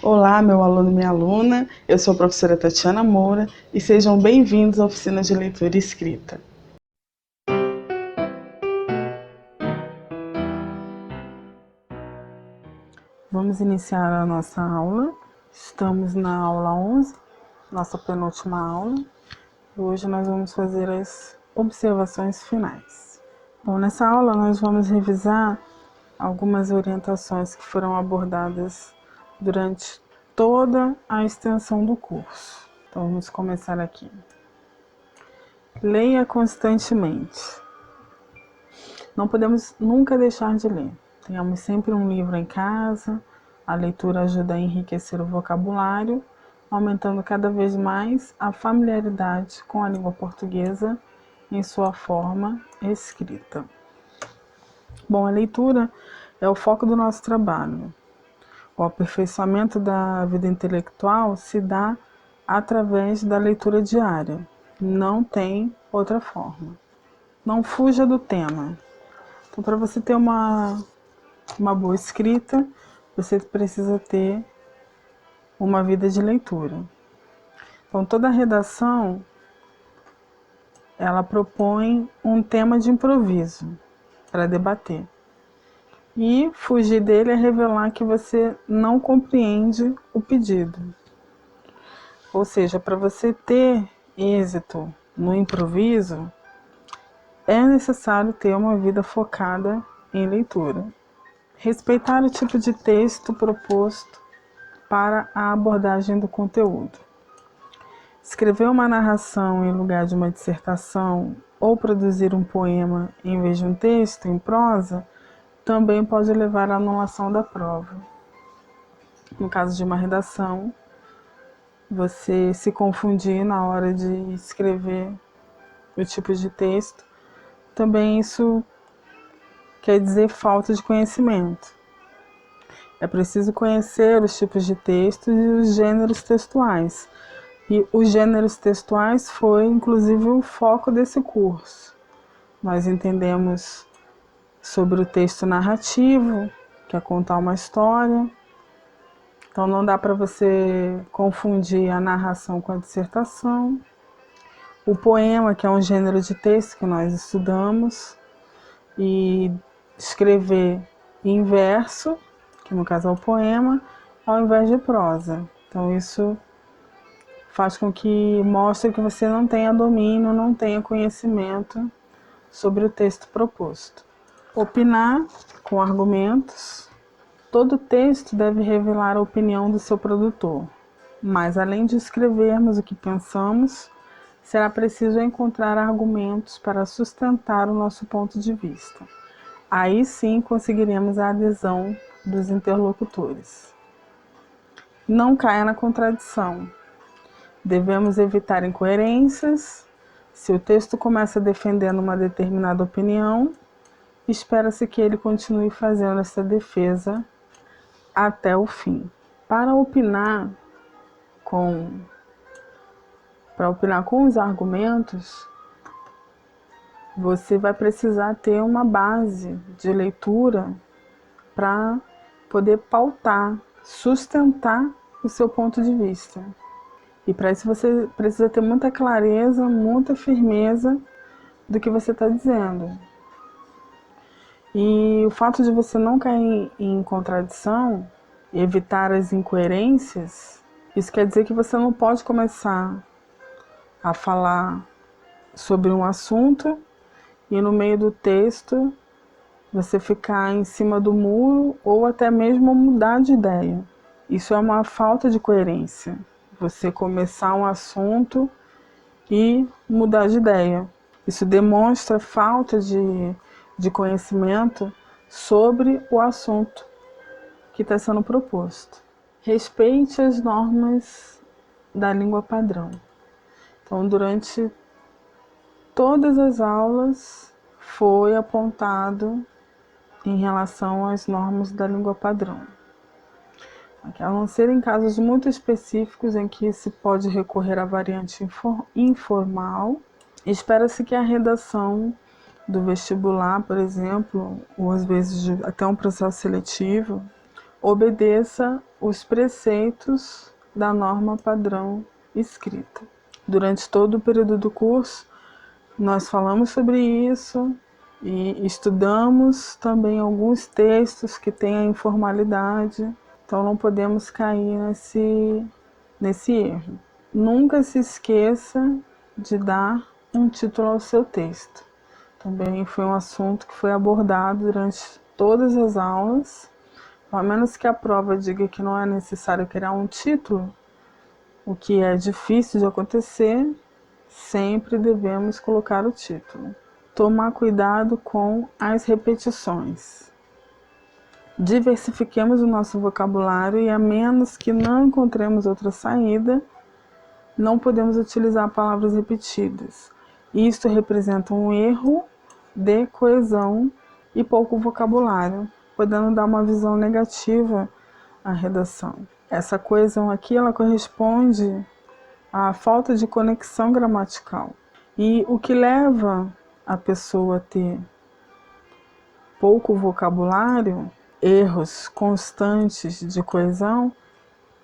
Olá, meu aluno e minha aluna, eu sou a professora Tatiana Moura e sejam bem-vindos à oficina de leitura e escrita. Vamos iniciar a nossa aula. Estamos na aula 11, nossa penúltima aula. E hoje nós vamos fazer as observações finais. Bom, nessa aula nós vamos revisar algumas orientações que foram abordadas durante toda a extensão do curso. Então vamos começar aqui. Leia constantemente. Não podemos nunca deixar de ler. Tenhamos sempre um livro em casa. A leitura ajuda a enriquecer o vocabulário, aumentando cada vez mais a familiaridade com a língua portuguesa em sua forma escrita. Bom, a leitura é o foco do nosso trabalho. O aperfeiçoamento da vida intelectual se dá através da leitura diária. Não tem outra forma. Não fuja do tema. Então, para você ter uma boa escrita, você precisa ter uma vida de leitura. Então, toda redação, ela propõe um tema de improviso para debater. E fugir dele é revelar que você não compreende o pedido. Ou seja, para você ter êxito no improviso, é necessário ter uma vida focada em leitura. Respeitar o tipo de texto proposto para a abordagem do conteúdo. Escrever uma narração em lugar de uma dissertação ou produzir um poema em vez de um texto em prosa também pode levar à anulação da prova. No caso de uma redação, você se confundir na hora de escrever o tipo de texto, também isso quer dizer falta de conhecimento. É preciso conhecer os tipos de textos e os gêneros textuais. E os gêneros textuais foi, inclusive, o foco desse curso. Nós entendemos sobre o texto narrativo, que é contar uma história. Então, não dá para você confundir a narração com a dissertação. O poema, que é um gênero de texto que nós estudamos. E escrever em verso, que no caso é o poema, ao invés de prosa. Então isso faz com que mostre que você não tenha domínio, não tenha conhecimento sobre o texto proposto. Opinar com argumentos. Todo texto deve revelar a opinião do seu produtor, mas além de escrevermos o que pensamos, será preciso encontrar argumentos para sustentar o nosso ponto de vista. Aí sim conseguiremos a adesão dos interlocutores. Não caia na contradição. Devemos evitar incoerências. Se o texto começa defendendo uma determinada opinião, espera-se que ele continue fazendo essa defesa até o fim. Para opinar com os argumentos, você vai precisar ter uma base de leitura para poder pautar, sustentar o seu ponto de vista. E para isso você precisa ter muita clareza, muita firmeza do que você está dizendo. E o fato de você não cair em contradição, evitar as incoerências, isso quer dizer que você não pode começar a falar sobre um assunto e no meio do texto você ficar em cima do muro ou até mesmo mudar de ideia. Isso é uma falta de coerência. Você começar um assunto e mudar de ideia. Isso demonstra falta de conhecimento sobre o assunto que está sendo proposto. Respeite as normas da língua padrão. Então, durante todas as aulas foi apontado em relação às normas da língua padrão. A não ser em casos muito específicos em que se pode recorrer à variante informal, espera-se que a redação do vestibular, por exemplo, ou às vezes até um processo seletivo, obedeça os preceitos da norma padrão escrita. Durante todo o período do curso, nós falamos sobre isso e estudamos também alguns textos que têm a informalidade, então não podemos cair nesse erro. Nunca se esqueça de dar um título ao seu texto. Também foi um assunto que foi abordado durante todas as aulas. A menos que a prova diga que não é necessário criar um título, o que é difícil de acontecer, sempre devemos colocar o título. Tomar cuidado com as repetições. Diversifiquemos o nosso vocabulário e, a menos que não encontremos outra saída, não podemos utilizar palavras repetidas. Isto representa um erro de coesão e pouco vocabulário, podendo dar uma visão negativa à redação. Essa coesão aqui, ela corresponde à falta de conexão gramatical. E o que leva a pessoa a ter pouco vocabulário, erros constantes de coesão,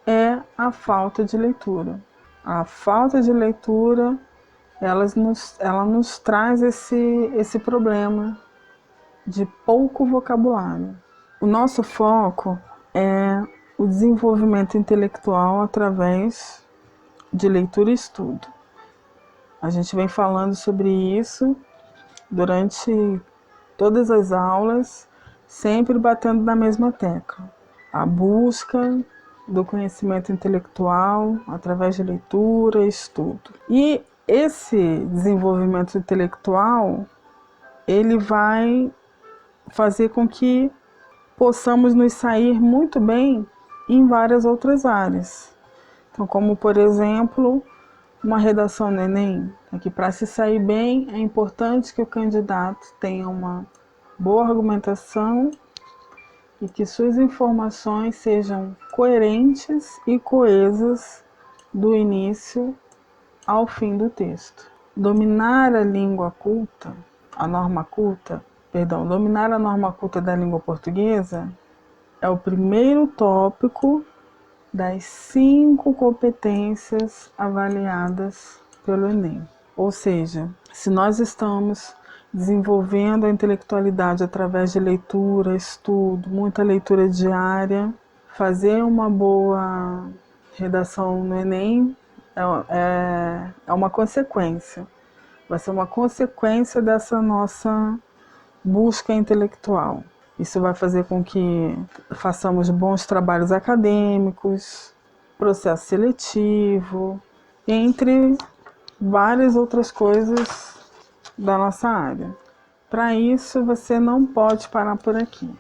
é a falta de leitura. A falta de leitura, ela nos traz esse problema de pouco vocabulário. O nosso foco é o desenvolvimento intelectual através de leitura e estudo. A gente vem falando sobre isso durante todas as aulas, sempre batendo na mesma tecla. A busca do conhecimento intelectual através de leitura e estudo. E esse desenvolvimento intelectual, ele vai fazer com que possamos nos sair muito bem em várias outras áreas. Então, como por exemplo, uma redação no Enem, que para se sair bem é importante que o candidato tenha uma boa argumentação e que suas informações sejam coerentes e coesas do início ao fim do texto. Dominar a norma culta da língua portuguesa é o primeiro tópico das 5 competências avaliadas pelo Enem. Ou seja, se nós estamos desenvolvendo a intelectualidade através de leitura, estudo, muita leitura diária, fazer uma boa redação no Enem é uma consequência. Vai ser uma consequência dessa nossa busca intelectual. Isso vai fazer com que façamos bons trabalhos acadêmicos, processo seletivo, entre várias outras coisas da nossa área. Para isso, você não pode parar por aqui.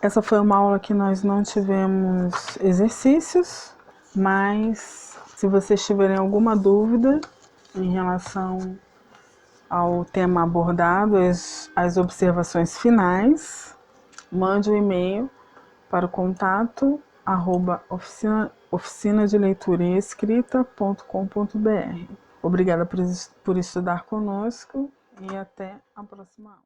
Essa foi uma aula que nós não tivemos exercícios, mas se vocês tiverem alguma dúvida em relação ao tema abordado, as observações finais, mande um e-mail para o contato @oficinadeleitura.com.br. Obrigada por estudar conosco e até a próxima aula.